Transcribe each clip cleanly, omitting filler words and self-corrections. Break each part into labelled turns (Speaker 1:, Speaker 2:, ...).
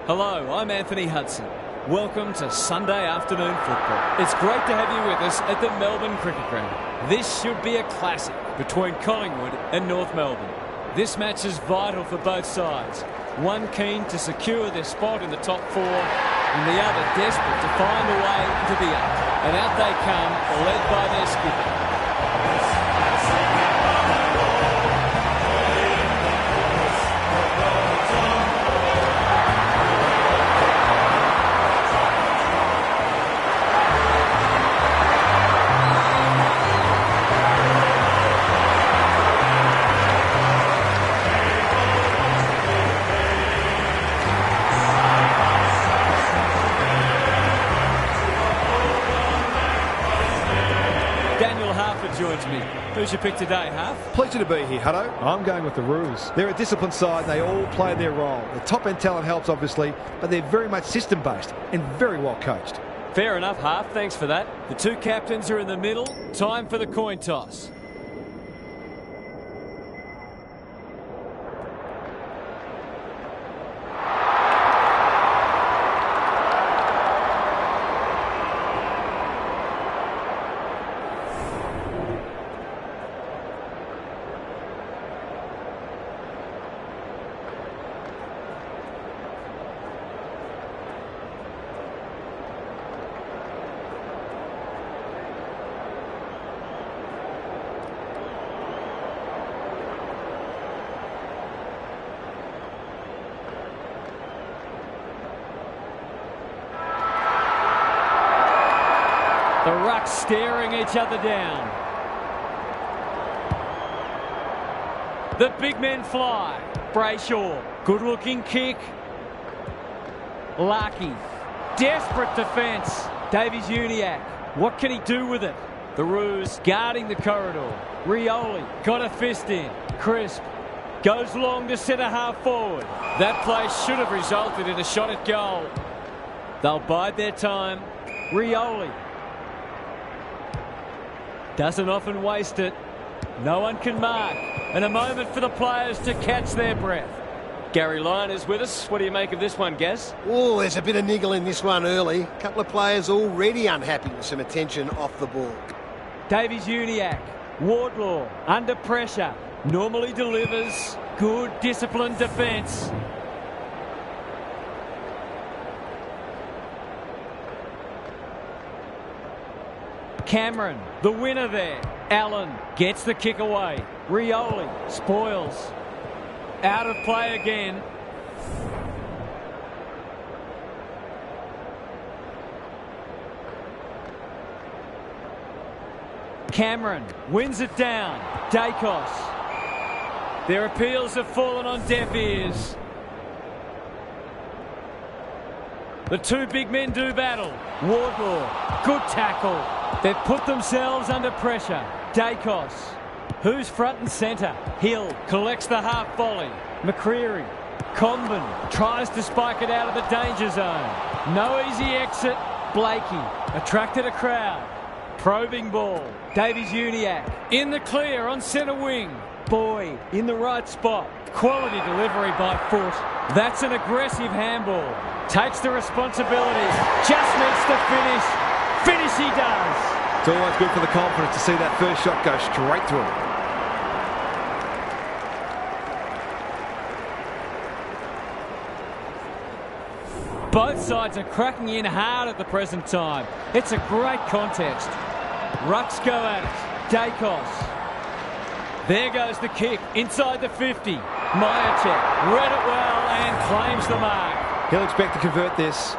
Speaker 1: Hello, I'm Anthony Hudson. Welcome to Sunday afternoon football. It's great to have you with us at the Melbourne Cricket Ground. This should be a classic between Collingwood and North Melbourne. This match is vital for both sides. One keen to secure their spot in the top four, and the other desperate to find a way to the eight. And out they come, led by their skipper. Joins me. Who's your pick today, Huff?
Speaker 2: Pleasure to be here, Hutto. I'm going with the Roos. They're a disciplined side and they all play their role. The top-end talent helps, obviously, but they're very much system-based and very well coached.
Speaker 1: Fair enough, Huff. Thanks for that. The two captains are in the middle. Time for the coin toss. The rucks staring each other down. The big men fly. Brayshaw, good-looking kick. Larkey, desperate defence. Davies-Uniacke, what can he do with it? The Roos guarding the corridor. Rioli got a fist in. Crisp goes long to centre half forward. That play should have resulted in a shot at goal. They'll bide their time. Rioli doesn't often waste it. No one can mark. And a moment for the players to catch their breath. Gary Lyon is with us. What do you make of this one, Gaz?
Speaker 3: Oh, there's a bit of niggle in this one early. A couple of players already unhappy with some attention off the ball.
Speaker 1: Davies-Uniacke, Wardlaw, under pressure. Normally delivers. Good, disciplined defence. Cameron, the winner there. Allen gets the kick away. Rioli spoils. Out of play again. Cameron wins it down. Dacos. Their appeals have fallen on deaf ears. The two big men do battle. Wardlaw, good tackle. They've put themselves under pressure. Dacos, who's front and centre? Hill collects the half volley. McCreary, Comben tries to spike it out of the danger zone. No easy exit. Blakey attracted a crowd. Probing ball. Davies-Uniacke in the clear on centre wing. Boyd in the right spot. Quality delivery by foot. That's an aggressive handball. Takes the responsibility. Just needs to finish. Finish he does.
Speaker 2: It's always good for the confidence to see that first shot go straight through.
Speaker 1: Both sides are cracking in hard at the present time. It's a great contest. Rucks go at it. Dacos. There goes the kick inside the 50. Myercheck read it well and claims the mark.
Speaker 2: He'll expect to convert this.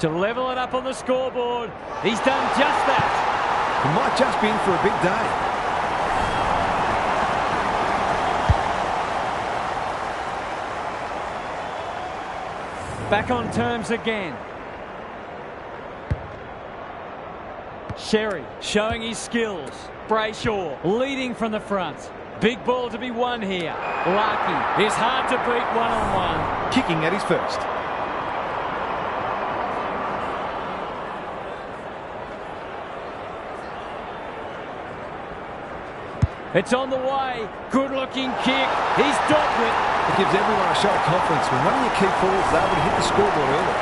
Speaker 1: To level it up on the scoreboard. He's done just that.
Speaker 2: He might just be in for a big day.
Speaker 1: Back on terms again. Sherry showing his skills. Brayshaw leading from the front. Big ball to be won here. Larkey is hard to beat one-on-one.
Speaker 2: Kicking at his first.
Speaker 1: It's on the way. Good-looking kick. He's docked it.
Speaker 2: It gives everyone a show of confidence when one of your key forwards is able to hit the scoreboard early.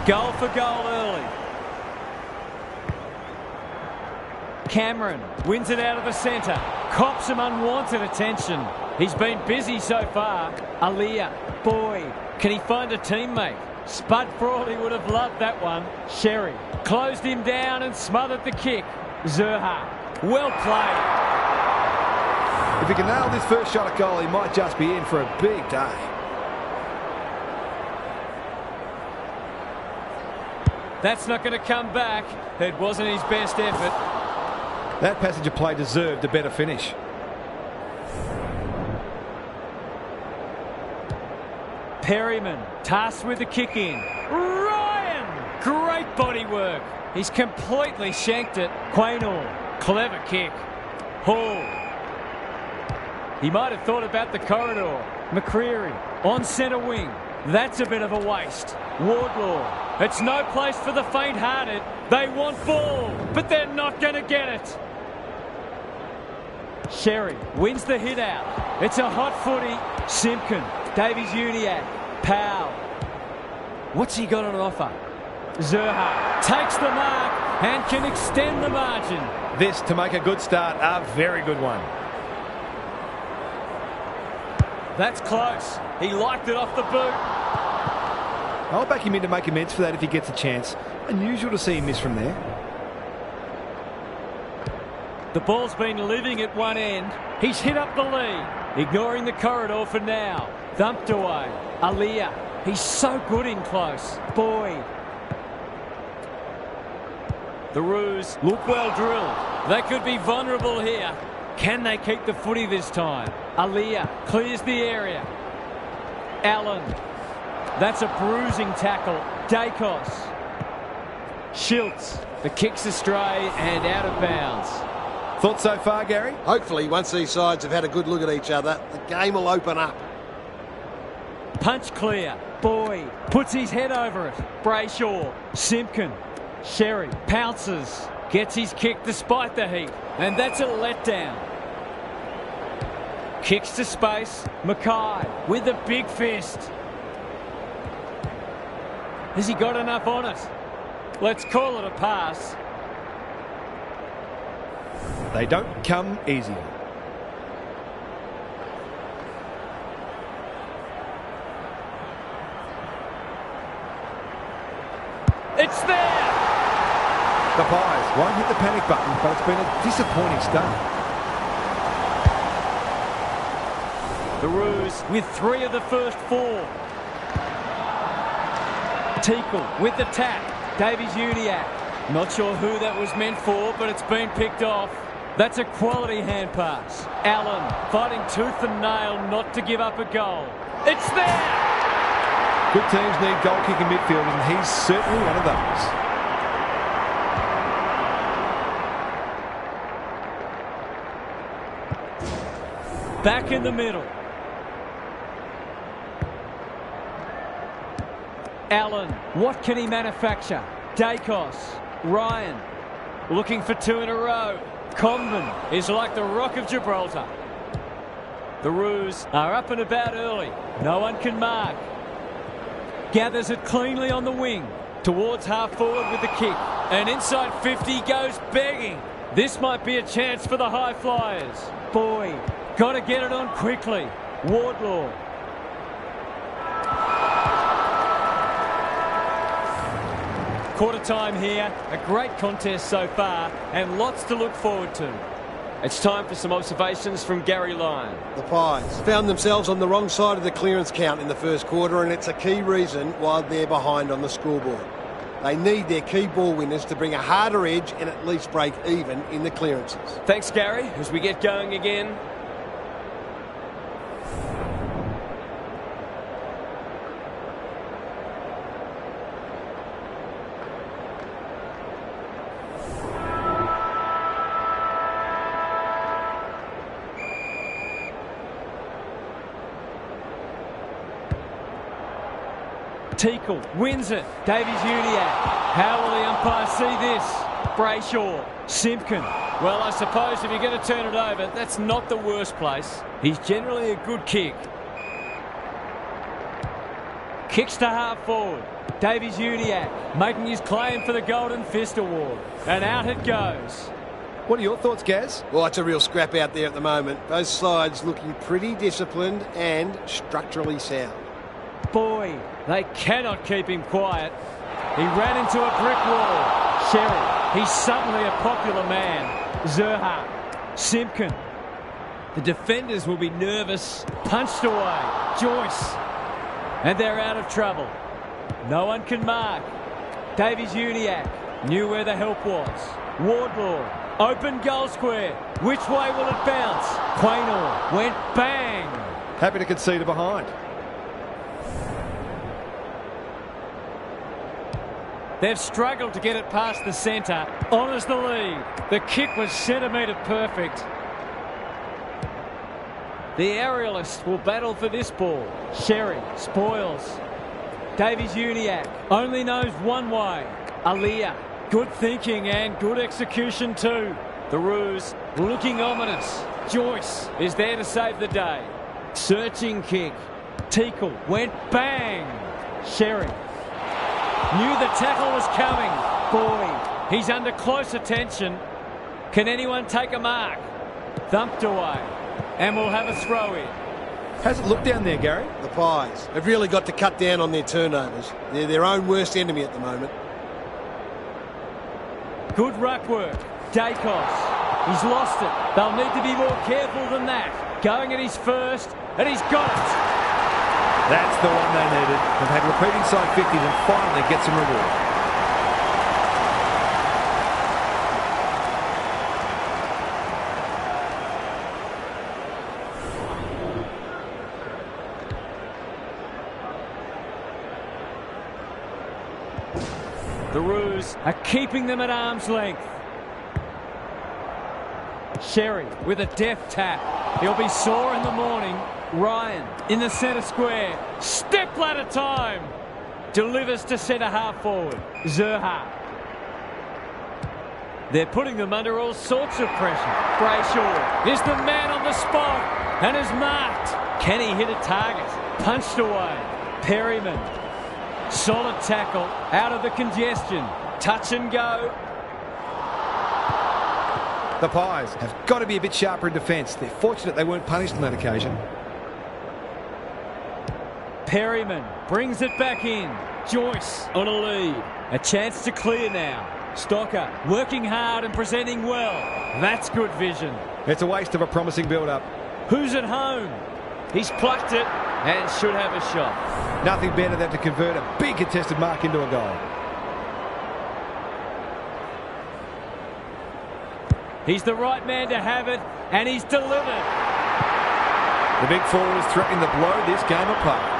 Speaker 1: Goal for goal early. Cameron wins it out of the centre. Cops some unwanted attention. He's been busy so far. Aaliyah, Boyd. Can he find a teammate? Spud Frawley would have loved that one. Sherry closed him down and smothered the kick. Zerha, well played.
Speaker 2: If he can nail this first shot at goal, he might just be in for a big day.
Speaker 1: That's not going to come back. It wasn't his best effort.
Speaker 2: That passage of play deserved a better finish.
Speaker 1: Perryman tasked with the kick in. Ryan! Great body work. He's completely shanked it. Quaynor, clever kick. Hall. He might have thought about the corridor. McCreary on centre wing. That's a bit of a waste. Wardlaw. It's no place for the faint-hearted. They want ball, but they're not going to get it. Sherry wins the hit out. It's a hot footy. Simpkin, Davies-Uniacke, Powell. What's he got on offer? Zerha takes the mark and can extend the margin.
Speaker 2: This, to make a good start, a very good one.
Speaker 1: That's close. He liked it off the boot.
Speaker 2: I'll back him in to make amends for that if he gets a chance. Unusual to see him miss from there.
Speaker 1: The ball's been living at one end. He's hit up the lead. Ignoring the corridor for now. Thumped away. Aaliyah. He's so good in close. Boyd. The Roos look well drilled. They could be vulnerable here. Can they keep the footy this time? Aaliyah clears the area. Allen. That's a bruising tackle. Dacos. Schiltz. The kick's astray and out of bounds.
Speaker 2: Thoughts so far, Gary?
Speaker 3: Hopefully, once these sides have had a good look at each other, the game will open up.
Speaker 1: Punch clear. Boyd puts his head over it. Brayshaw. Simpkin. Sherry pounces. Gets his kick despite the heat. And that's a letdown. Kicks to space. Mackay with a big fist. Has he got enough on it? Let's call it a pass.
Speaker 2: They don't come easy.
Speaker 1: It's there!
Speaker 2: The Pies won't hit the panic button, but it's been a disappointing start.
Speaker 1: The Roos with 3 of the first 4. Teakle with the tap. Davies-Uniacke. Not sure who that was meant for, but it's been picked off. That's a quality hand pass. Allen fighting tooth and nail not to give up a goal. It's there!
Speaker 2: Good teams need goal-kicking midfielders, and he's certainly one of those.
Speaker 1: Back in the middle. Allen, what can he manufacture? Dacos, Ryan, looking for 2 in a row. Condon is like the Rock of Gibraltar. The Roos are up and about early. No one can mark. Gathers it cleanly on the wing. Towards half forward with the kick. And inside 50 goes begging. This might be a chance for the high flyers. Boyd, got to get it on quickly. Wardlaw. Quarter time here. A great contest so far and lots to look forward to. It's time for some observations from Gary Lyon.
Speaker 3: The Pies found themselves on the wrong side of the clearance count in the first quarter, and it's a key reason why they're behind on the scoreboard. They need their key ball winners to bring a harder edge and at least break even in the clearances.
Speaker 1: Thanks, Gary. As we get going again. Teakle wins it. Davies-Uniacke. How will the umpire see this? Brayshaw. Simpkin. Well, I suppose if you're going to turn it over, that's not the worst place. He's generally a good kick. Kicks to half forward. Davies-Uniacke making his claim for the Golden Fist Award. And out it goes.
Speaker 2: What are your thoughts, Gaz?
Speaker 3: Well, it's a real scrap out there at the moment. Both sides looking pretty disciplined and structurally sound.
Speaker 1: Boy, they cannot keep him quiet. He ran into a brick wall. Sherry, he's suddenly a popular man. Zerha, Simpkin. The defenders will be nervous. Punched away. Joyce. And they're out of trouble. No one can mark. Davies-Uniacke knew where the help was. Wardlaw. Open goal square. Which way will it bounce? Quaynor went bang.
Speaker 2: Happy to concede a behind.
Speaker 1: They've struggled to get it past the centre. Honours the lead. The kick was centimetre perfect. The aerialists will battle for this ball. Sherry spoils. Davies-Uniacke only knows one way. Aaliyah. Good thinking and good execution too. The Roos looking ominous. Joyce is there to save the day. Searching kick. Teakle went bang. Sherry knew the tackle was coming. Boy, he's under close attention. Can anyone take a mark? Thumped away. And we'll have a throw in.
Speaker 2: How's it look down there, Gary?
Speaker 3: The Pies have really got to cut down on their turnovers. They're their own worst enemy at the moment.
Speaker 1: Good ruck work. Dacos. He's lost it. They'll need to be more careful than that. Going at his first, and he's got it.
Speaker 2: That's the one they needed. They've had repeating side 50s and finally get some reward.
Speaker 1: The Roos are keeping them at arm's length. Sherry with a deft tap. He'll be sore in the morning. Ryan in the centre square. Step ladder time. Delivers to centre half forward. Zerha. They're putting them under all sorts of pressure. Brayshaw is the man on the spot and is marked. Can he hit a target? Punched away. Perryman. Solid tackle out of the congestion. Touch and go.
Speaker 2: The Pies have got to be a bit sharper in defence. They're fortunate they weren't punished on that occasion.
Speaker 1: Perryman brings it back in. Joyce on a lead. A chance to clear now. Stocker working hard and presenting well. That's good vision.
Speaker 2: It's a waste of a promising build-up.
Speaker 1: Who's at home? He's plucked it and should have a shot.
Speaker 2: Nothing better than to convert a big contested mark into a goal.
Speaker 1: He's the right man to have it, and he's delivered.
Speaker 2: The big forward is threatening to blow this game apart.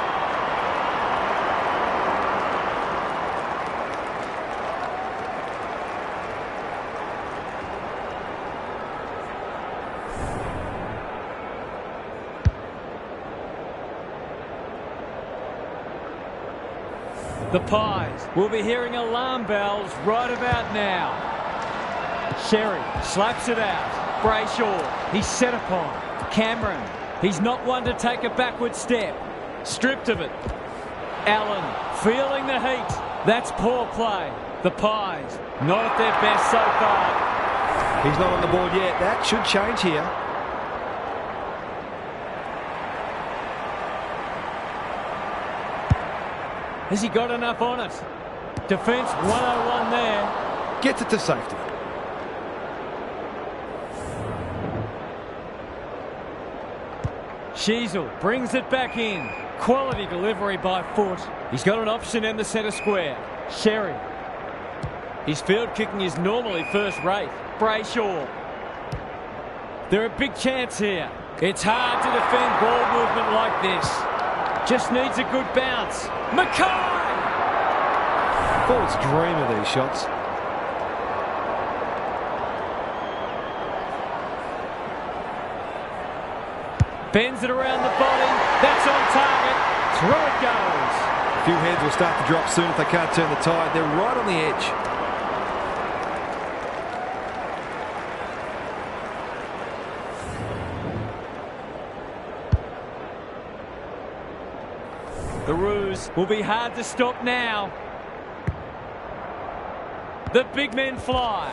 Speaker 1: The Pies will be hearing alarm bells right about now. Sherry slaps it out. Brayshaw, he's set upon. Cameron, he's not one to take a backward step. Stripped of it. Allen feeling the heat. That's poor play. The Pies not at their best so far.
Speaker 2: He's not on the board yet. That should change here.
Speaker 1: Has he got enough on it? Defence 101 there.
Speaker 2: Gets it to safety.
Speaker 1: Sheasel brings it back in. Quality delivery by foot. He's got an option in the centre square. Sherry. His field kicking is normally first rate. Brayshaw. They're a big chance here. It's hard to defend ball movement like this. Just needs a good bounce. Mackay!
Speaker 2: Forwards dream of these shots.
Speaker 1: Bends it around the body. That's on target. Through it goes.
Speaker 2: A few heads will start to drop soon if they can't turn the tide. They're right on the edge.
Speaker 1: The Roos will be hard to stop now. The big men fly.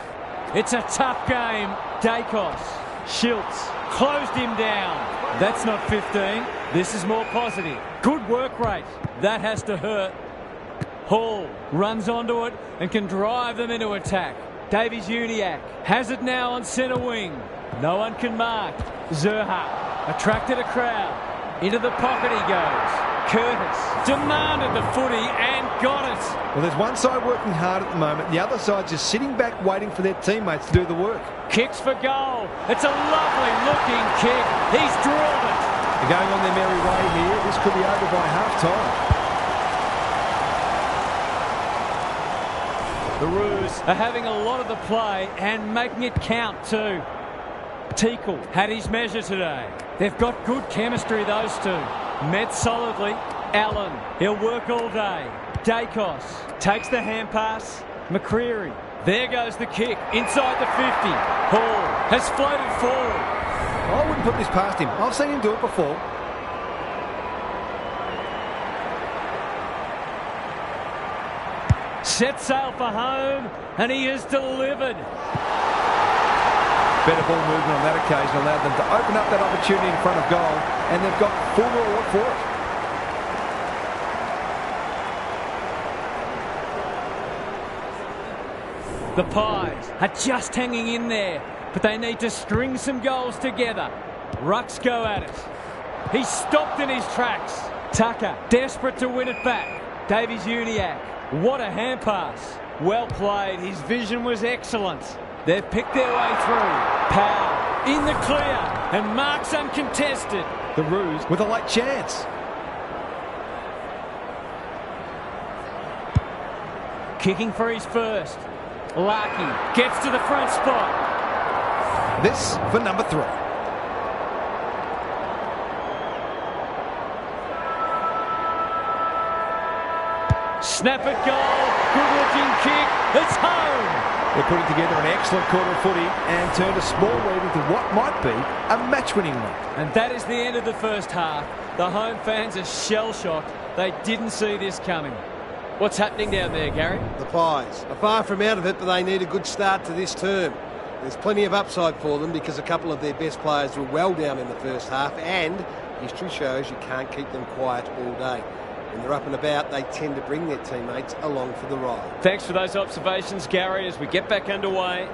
Speaker 1: It's a tough game. Dacos, Schiltz, closed him down. That's not 15. This is more positive. Good work rate. That has to hurt. Hall runs onto it and can drive them into attack. Davies-Uniacke has it now on centre wing. No one can mark. Zerha attracted a crowd. Into the pocket he goes. Curtis demanded the footy and got it.
Speaker 2: Well, there's one side working hard at the moment. The other side's just sitting back waiting for their teammates to do the work.
Speaker 1: Kicks for goal. It's a lovely looking kick. He's drilled it.
Speaker 2: They're going on their merry way here. This could be over by half-time.
Speaker 1: The Roos are having a lot of the play and making it count too. Teakle had his measure today. They've got good chemistry, those two. Met solidly. Allen, he'll work all day. Dacos takes the hand pass. McCreary, there goes the kick inside the 50. Hall has floated forward.
Speaker 2: I wouldn't put this past him. I've seen him do it before.
Speaker 1: Set sail for home, and he has delivered.
Speaker 2: Better ball movement on that occasion allowed them to open up that opportunity in front of goal, and they've got full reward for it.
Speaker 1: The Pies are just hanging in there, but they need to string some goals together. Rucks go at it. He's stopped in his tracks. Tucker, desperate to win it back. Davies-Uniacke, what a hand pass. Well played, his vision was excellent. They've picked their way through. Powell in the clear and marks uncontested.
Speaker 2: The Roos with a late chance.
Speaker 1: Kicking for his first. Larky gets to the front spot.
Speaker 2: This for number 3.
Speaker 1: Snap at goal. Good looking kick. It's home.
Speaker 2: They're putting together an excellent quarter of footy and turned a small lead into what might be a match-winning one.
Speaker 1: And that is the end of the first half. The home fans are shell-shocked. They didn't see this coming. What's happening down there, Gary?
Speaker 3: The Pies are far from out of it, but they need a good start to this term. There's plenty of upside for them because a couple of their best players were well down in the first half, and history shows you can't keep them quiet all day. When they're up and about, they tend to bring their teammates along for the ride.
Speaker 1: Thanks for those observations, Gary, as we get back underway.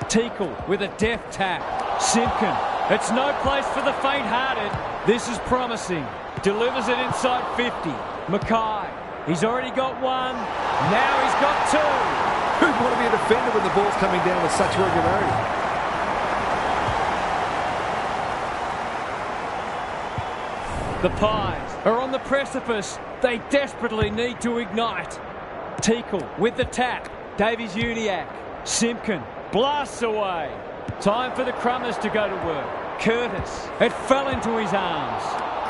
Speaker 1: Teakle with a deft tap. Simpkin. It's no place for the faint-hearted. This is promising. Delivers it inside 50. Mackay. He's already got one. Now he's got two.
Speaker 2: Who'd want to be a defender when the ball's coming down with such regularity?
Speaker 1: The Pies are on the precipice. They desperately need to ignite. Teakle with the tap. Davies-Uniacke. Simpkin blasts away. Time for the Crummers to go to work. Curtis. It fell into his arms.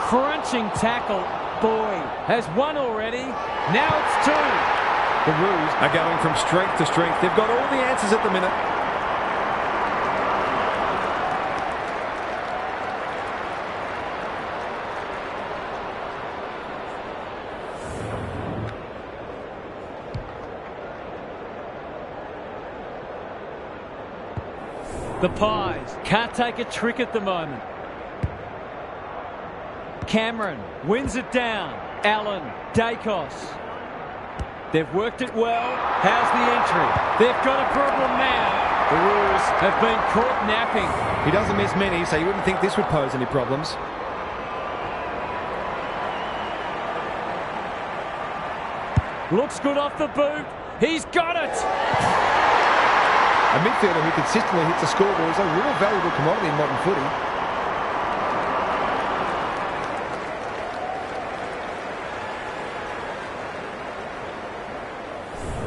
Speaker 1: Crunching tackle. Boyd has one already. Now it's two.
Speaker 2: The Roos are going from strength to strength. They've got all the answers at the minute.
Speaker 1: The Pies can't take a trick at the moment. Cameron wins it down. Allen, Dacos. They've worked it well. How's the entry? They've got a problem now. The Roos have been caught napping.
Speaker 2: He doesn't miss many, so you wouldn't think this would pose any problems.
Speaker 1: Looks good off the boot. He's got it.
Speaker 2: A midfielder who consistently hits the scoreboard is a real valuable commodity in modern footy.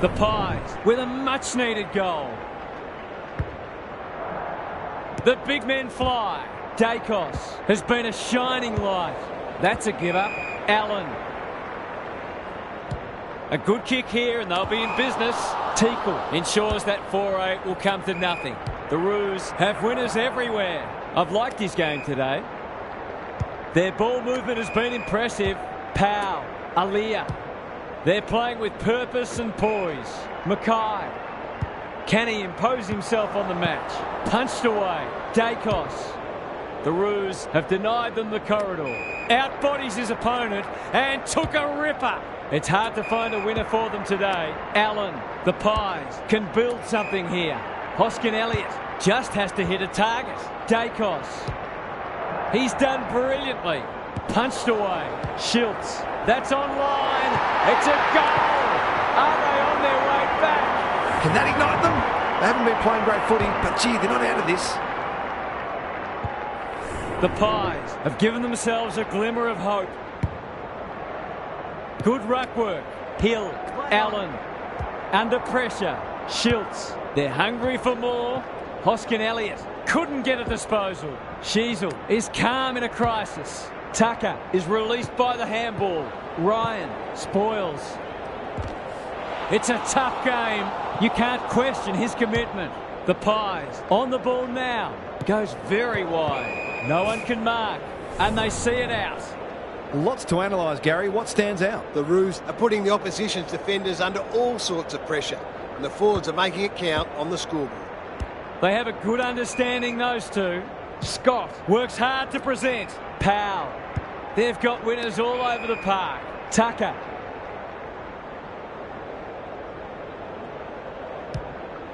Speaker 1: The Pies with a much-needed goal. The big men fly. Dacos has been a shining light. That's a give-up. Allen. A good kick here and they'll be in business. Teakle ensures that 4-8 will come to nothing. The Roos have winners everywhere. I've liked his game today. Their ball movement has been impressive. Powell, Aliyah. They're playing with purpose and poise. Mackay. Can he impose himself on the match? Punched away. Dacos. The Roos have denied them the corridor. Outbodies his opponent and took a ripper. It's hard to find a winner for them today. Allen, the Pies, can build something here. Hoskin Elliott just has to hit a target. Dacos. He's done brilliantly. Punched away. Schiltz. That's online. It's a goal. Are they on their way back?
Speaker 2: Can that ignite them? They haven't been playing great footy, but gee, they're not out of this.
Speaker 1: The Pies have given themselves a glimmer of hope. Good ruck work. Hill, Allen, under pressure. Schiltz, they're hungry for more. Hoskin Elliott couldn't get a disposal. Sheasel is calm in a crisis. Tucker is released by the handball. Ryan spoils. It's a tough game. You can't question his commitment. The Pies on the ball now. Goes very wide. No one can mark. And they see it out.
Speaker 2: Lots to analyse, Gary. What stands out?
Speaker 3: The Roos are putting the opposition's defenders under all sorts of pressure, and the forwards are making it count on the scoreboard.
Speaker 1: They have a good understanding, those two. Scott works hard to present. Powell. They've got winners all over the park. Tucker.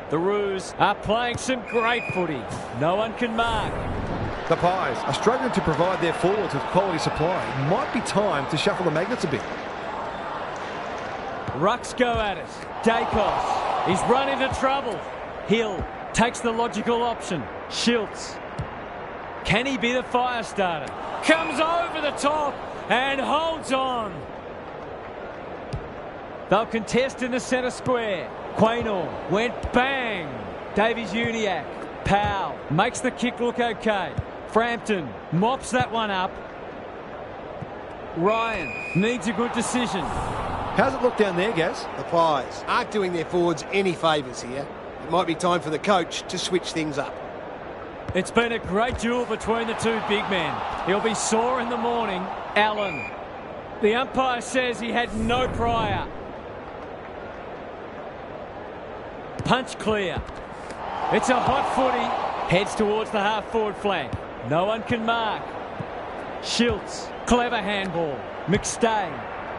Speaker 1: The Roos are playing some great footy. No one can mark.
Speaker 2: The Pies are struggling to provide their forwards with quality supply. It might be time to shuffle the magnets a bit.
Speaker 1: Rucks go at it. Dacos. He's run into trouble. Hill takes the logical option. Schiltz. Can he be the fire starter? Comes over the top and holds on. They'll contest in the centre square. Quaynor went bang. Davies-Uniacke. Powell makes the kick look okay. Frampton mops that one up. Ryan needs a good decision.
Speaker 2: How's it look down there, Gaz?
Speaker 3: The Pies aren't doing their forwards any favours here. It might be time for the coach to switch things up.
Speaker 1: It's been a great duel between the two big men. He'll be sore in the morning. Allen. The umpire says he had no prior. Punch clear. It's a hot footy. Heads towards the half-forward flank. No one can mark. Schiltz. Clever handball. McStay.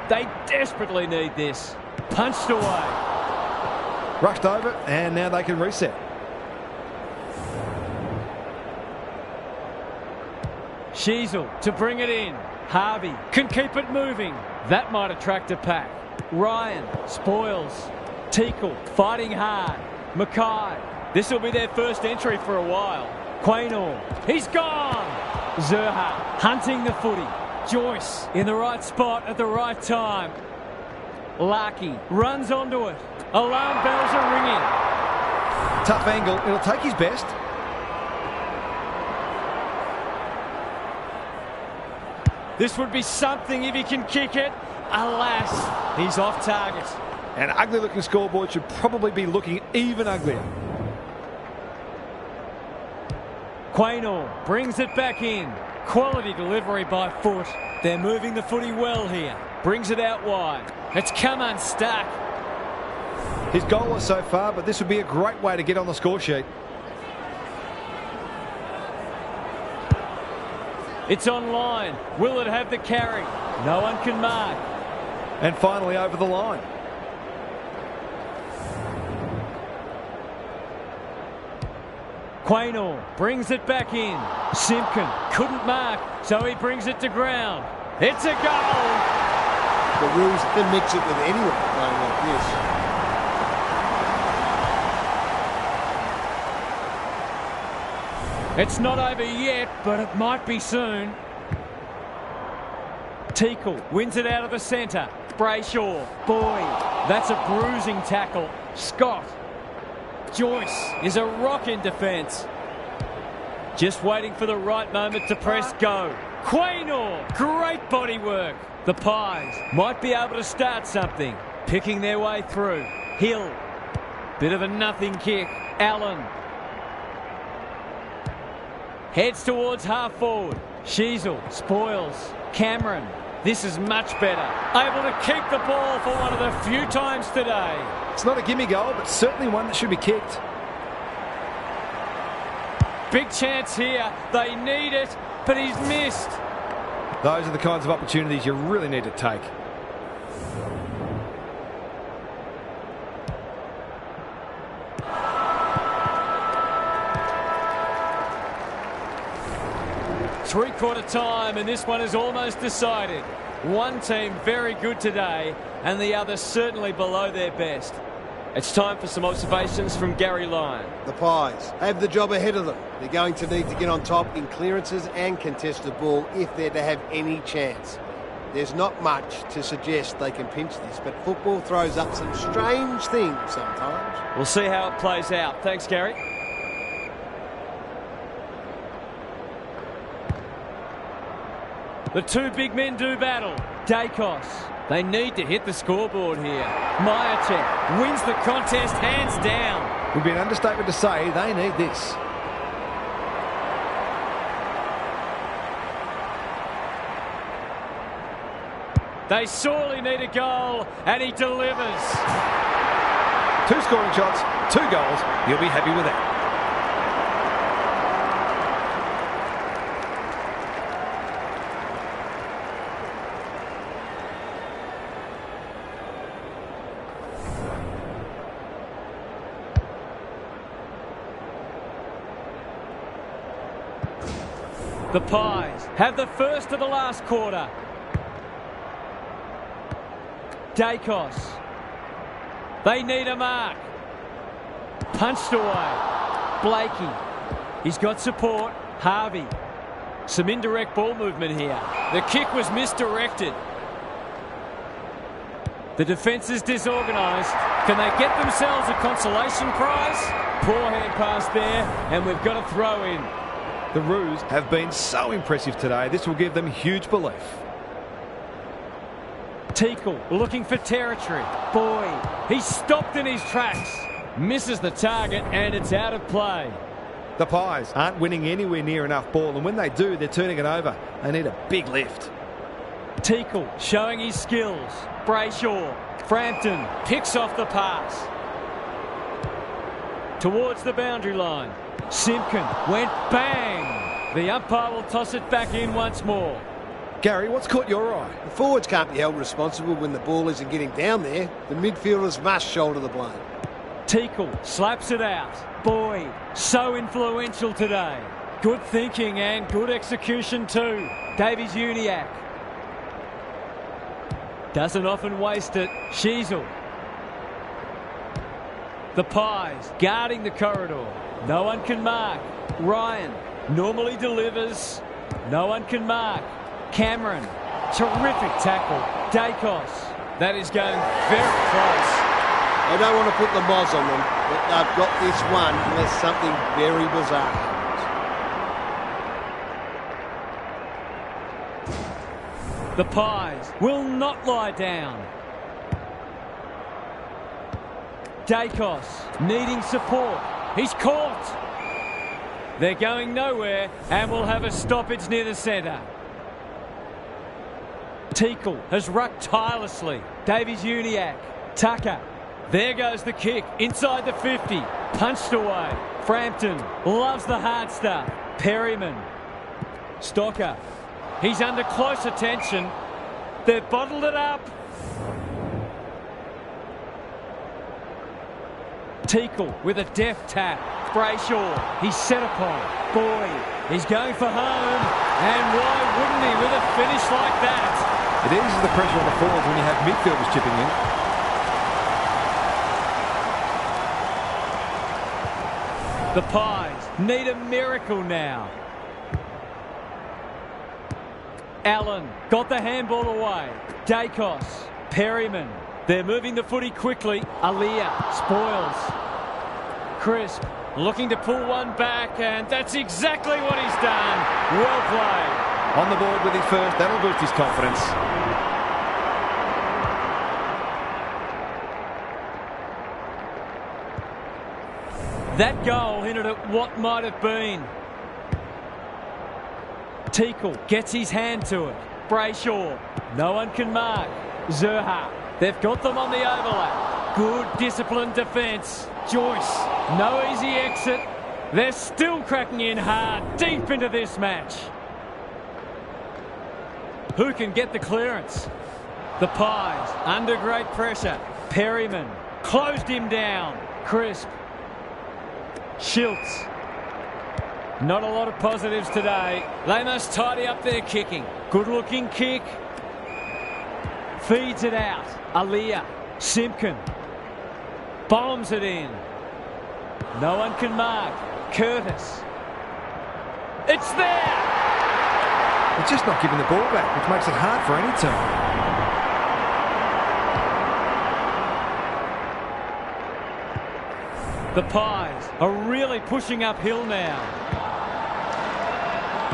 Speaker 1: They desperately need this. Punched away.
Speaker 2: Rushed over, and now they can reset.
Speaker 1: Sheasel to bring it in. Harvey can keep it moving. That might attract a pack. Ryan spoils. Teakle fighting hard. Mackay. This will be their first entry for a while. Quaynor. He's gone. Zerha hunting the footy. Joyce in the right spot at the right time. Larkey runs onto it. Alarm bells are ringing.
Speaker 2: Tough angle. It'll take his best.
Speaker 1: This would be something if he can kick it. Alas, he's off target.
Speaker 2: An ugly-looking scoreboard should probably be looking even uglier.
Speaker 1: Quaynor brings it back in. Quality delivery by foot. They're moving the footy well here. Brings it out wide. It's come unstuck.
Speaker 2: His goalless so far, but this would be a great way to get on the score sheet.
Speaker 1: It's online. Will it have the carry? No one can mark.
Speaker 2: And finally over the line.
Speaker 1: Quaynor brings it back in. Simpkin couldn't mark, so he brings it to ground. It's a goal!
Speaker 3: The Roos can mix it with anyone playing like this.
Speaker 1: It's not over yet, but it might be soon. Teakle wins it out of the centre. Brayshaw. Boyd. That's a bruising tackle. Scott. Joyce is a rock in defence. Just waiting for the right moment to press go. Quaynor. Great body work. The Pies might be able to start something. Picking their way through. Hill. Bit of a nothing kick. Allen. Heads towards half forward. Sheasel spoils. Cameron. This is much better. Able to keep the ball for one of the few times today.
Speaker 2: It's not a gimme goal, but certainly one that should be kicked.
Speaker 1: Big chance here. They need it, but he's missed.
Speaker 2: Those are the kinds of opportunities you really need to take.
Speaker 1: Three-quarter time, and this one is almost decided. One team very good today, and the other certainly below their best. It's time for some observations from Gary Lyon.
Speaker 3: The Pies have the job ahead of them. They're going to need to get on top in clearances and contested ball if they're to have any chance. There's not much to suggest they can pinch this, but football throws up some strange things sometimes.
Speaker 1: We'll see how it plays out. Thanks, Gary. The two big men do battle. Dacos. They need to hit the scoreboard here. Myercheck wins the contest hands down.
Speaker 2: Would be an understatement to say they need this.
Speaker 1: They sorely need a goal, and he delivers.
Speaker 2: 2 scoring shots, 2 goals. You'll be happy with that.
Speaker 1: The Pies have the first of the last quarter. Dacos. They need a mark. Punched away. Blakey. He's got support. Harvey. Some indirect ball movement here. The kick was misdirected. The defence is disorganised. Can they get themselves a consolation prize? Poor hand pass there, and we've got a throw in.
Speaker 2: The Roos have been so impressive today. This will give them huge belief.
Speaker 1: Teakle looking for territory. Boyd, he's stopped in his tracks. Misses the target, and it's out of play.
Speaker 2: The Pies aren't winning anywhere near enough ball, and when they do, they're turning it over. They need a big lift.
Speaker 1: Teakle showing his skills. Brayshaw. Frampton picks off the pass. Towards the boundary line. Simpkin went bang. The umpire will toss it back in once more.
Speaker 2: Gary, what's caught your eye?
Speaker 3: The forwards can't be held responsible when the ball isn't getting down there. The midfielders must shoulder the blame.
Speaker 1: Teakle slaps it out. Boyd, so influential today. Good thinking and good execution too. Davies-Uniacke. Doesn't often waste it. Sheasel. The Pies guarding the corridor. No one can mark. Ryan normally delivers. No one can mark. Cameron. Terrific tackle. Dacos. That is going very close.
Speaker 3: I don't want to put the moz on them, but they've got this one unless something very bizarre happens.
Speaker 1: The Pies will not lie down. Dacos needing support. He's caught. They're going nowhere and will have a stoppage near the centre. Teakle has rucked tirelessly. Davies-Uniacke. Tucker. There goes the kick. Inside the 50. Punched away. Frampton loves the hard stuff. Perryman. Stocker. He's under close attention. They've bottled it up. Teakle with a deft tap. Brayshaw. He's set upon. Boyd. He's going for home. And why wouldn't he with a finish like that?
Speaker 2: It eases the pressure on the forwards when you have midfielders chipping in.
Speaker 1: The Pies need a miracle now. Allen got the handball away. Dacos. Perryman. They're moving the footy quickly. Aaliyah spoils. Crisp looking to pull one back, and that's exactly what he's done. Well played.
Speaker 2: On the board with his first, that'll boost his confidence.
Speaker 1: That goal hinted at what might have been. Teakle gets his hand to it. Brayshaw. No one can mark. Zerha. They've got them on the overlap. Good disciplined defence. Joyce. No easy exit. They're still cracking in hard deep into this match. Who can get the clearance? The Pies under great pressure. Perryman closed him down. Crisp. Schiltz. Not a lot of positives today. They must tidy up their kicking. Good looking kick. Feeds it out. Aaliyah. Simpkin. Bombs it in. No one can mark. Curtis. It's there!
Speaker 2: They're just not giving the ball back, which makes it hard for any team.
Speaker 1: The Pies are really pushing uphill now.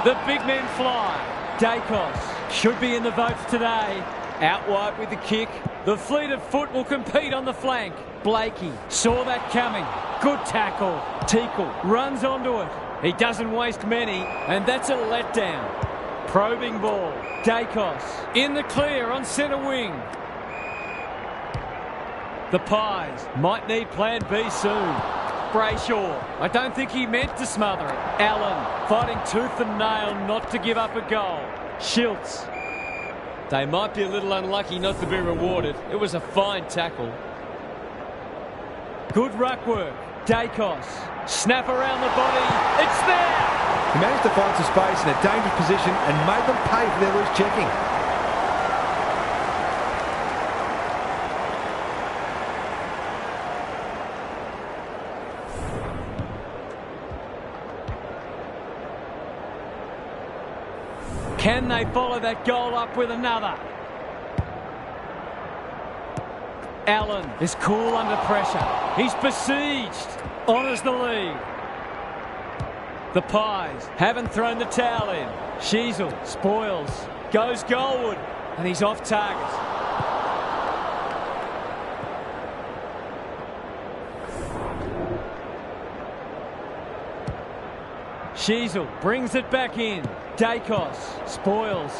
Speaker 1: The big men fly. Dacos should be in the votes today. Out wide with the kick. The fleet of foot will compete on the flank. Blakey saw that coming. Good tackle. Teakle runs onto it. He doesn't waste many, and that's a letdown. Probing ball. Dacos in the clear on centre wing. The Pies might need plan B soon. Brayshaw. I don't think he meant to smother it. Allen fighting tooth and nail not to give up a goal. Schiltz. They might be a little unlucky not to be rewarded. It was a fine tackle. Good ruck work. Dacos. Snap around the body. It's there!
Speaker 2: He managed to find some space in a dangerous position and made them pay for their loose checking.
Speaker 1: Can they follow that goal up with another? Allen is cool under pressure. He's besieged. Honours the lead. The Pies haven't thrown the towel in. Sheasel spoils. Goes goalward. And he's off target. Sheasel brings it back in. Dacos spoils.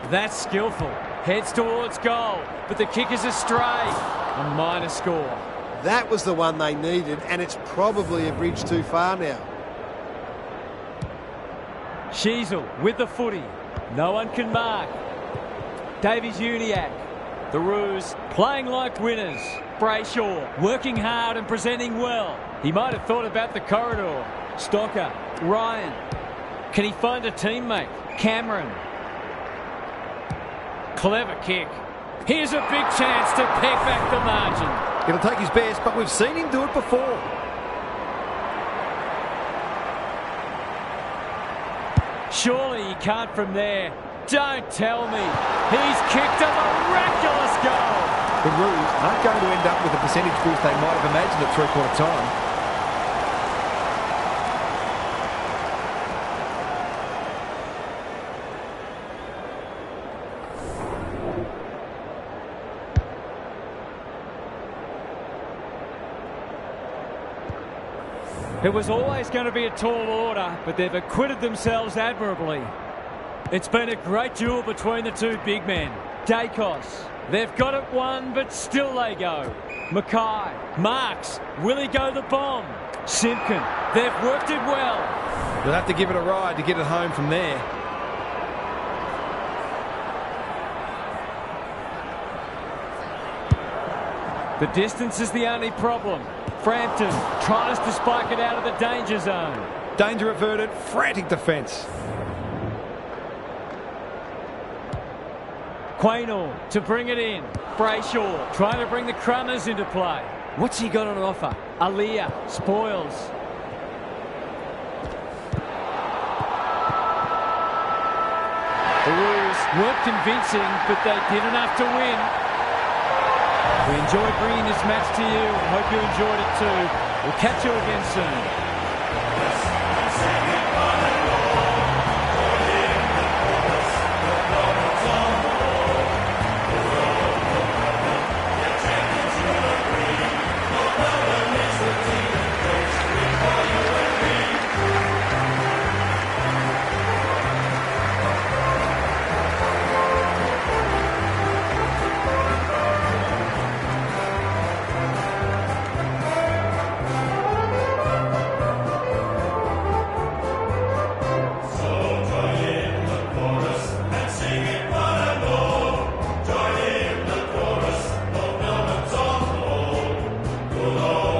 Speaker 1: That's skillful. Heads towards goal, but the kick is astray. A minor score.
Speaker 3: That was the one they needed, and it's probably a bridge too far now.
Speaker 1: Sheasel with the footy. No one can mark. Davies-Uniacke. The Roos playing like winners. Brayshaw working hard and presenting well. He might have thought about the corridor. Stocker Ryan. Can he find a teammate? Cameron. Clever kick. Here's a big chance to peg back the margin.
Speaker 2: It'll take his best, but we've seen him do it before.
Speaker 1: Surely he can't from there. Don't tell me. He's kicked a miraculous goal.
Speaker 2: The Roos aren't going to end up with the percentage boost they might have imagined at three-quarter time.
Speaker 1: It was always going to be a tall order, but they've acquitted themselves admirably. It's been a great duel between the two big men. Dacos, they've got it won, but still they go. Mackay, Marks, will he go the bomb? Simpkin, they've worked it well.
Speaker 2: They'll have to give it a ride to get it home from there.
Speaker 1: The distance is the only problem. Frampton tries to spike it out of the danger zone.
Speaker 2: Danger averted, frantic defence.
Speaker 1: Quaynor to bring it in. Brayshaw trying to bring the Crummers into play. What's he got on offer? Aaliyah spoils. The Roos weren't convincing, but they did enough to win. We enjoyed bringing this match to you. Hope you enjoyed it too. We'll catch you again soon.
Speaker 4: Oh